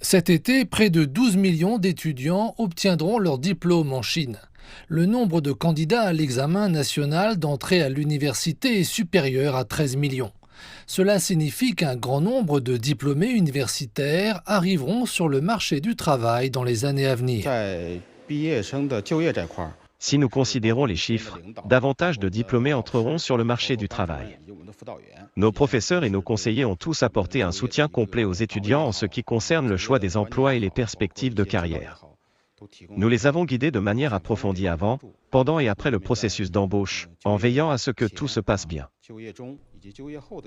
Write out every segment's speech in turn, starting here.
Cet été, près de 12 millions d'étudiants obtiendront leur diplôme en Chine. Le nombre de candidats à l'examen national d'entrée à l'université est supérieur à 13 millions. Cela signifie qu'un grand nombre de diplômés universitaires arriveront sur le marché du travail dans les années à venir. Si nous considérons les chiffres, davantage de diplômés entreront sur le marché du travail. Nos professeurs et nos conseillers ont tous apporté un soutien complet aux étudiants en ce qui concerne le choix des emplois et les perspectives de carrière. Nous les avons guidés de manière approfondie avant, pendant et après le processus d'embauche, en veillant à ce que tout se passe bien.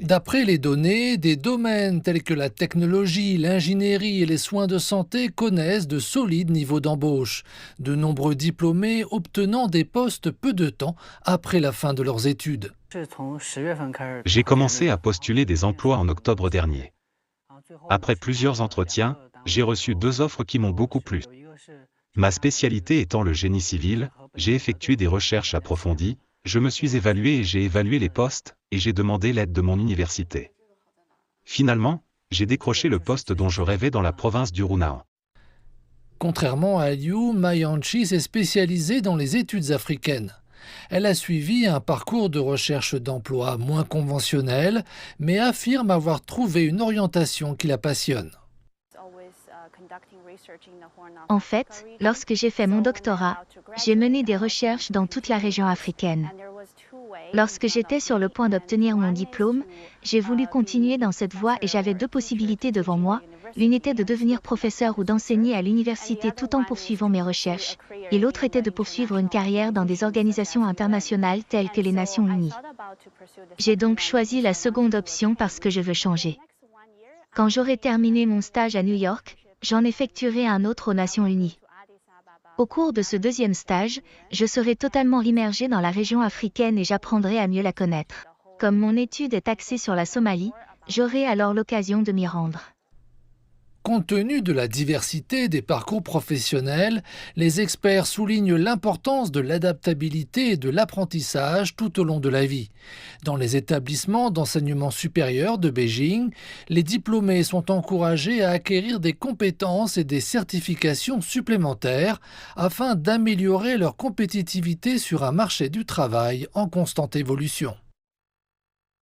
D'après les données, des domaines tels que la technologie, l'ingénierie et les soins de santé connaissent de solides niveaux d'embauche, de nombreux diplômés obtenant des postes peu de temps après la fin de leurs études. J'ai commencé à postuler des emplois en octobre dernier. Après plusieurs entretiens, j'ai reçu 2 offres qui m'ont beaucoup plu. Ma spécialité étant le génie civil, j'ai effectué des recherches approfondies, je me suis évalué et j'ai évalué les postes, et j'ai demandé l'aide de mon université. Finalement, j'ai décroché le poste dont je rêvais dans la province du Runao. Contrairement à Liu, Mayanchi s'est spécialisée dans les études africaines. Elle a suivi un parcours de recherche d'emploi moins conventionnel, mais affirme avoir trouvé une orientation qui la passionne. En fait, lorsque j'ai fait mon doctorat, j'ai mené des recherches dans toute la région africaine. Lorsque j'étais sur le point d'obtenir mon diplôme, j'ai voulu continuer dans cette voie et j'avais 2 possibilités devant moi. L'une était de devenir professeur ou d'enseigner à l'université tout en poursuivant mes recherches, et l'autre était de poursuivre une carrière dans des organisations internationales telles que les Nations Unies. J'ai donc choisi la seconde option parce que je veux changer. Quand j'aurai terminé mon stage à New York, j'en effectuerai un autre aux Nations Unies. Au cours de ce 2e stage, je serai totalement immergé dans la région africaine et j'apprendrai à mieux la connaître. Comme mon étude est axée sur la Somalie, j'aurai alors l'occasion de m'y rendre. Compte tenu de la diversité des parcours professionnels, les experts soulignent l'importance de l'adaptabilité et de l'apprentissage tout au long de la vie. Dans les établissements d'enseignement supérieur de Beijing, les diplômés sont encouragés à acquérir des compétences et des certifications supplémentaires afin d'améliorer leur compétitivité sur un marché du travail en constante évolution.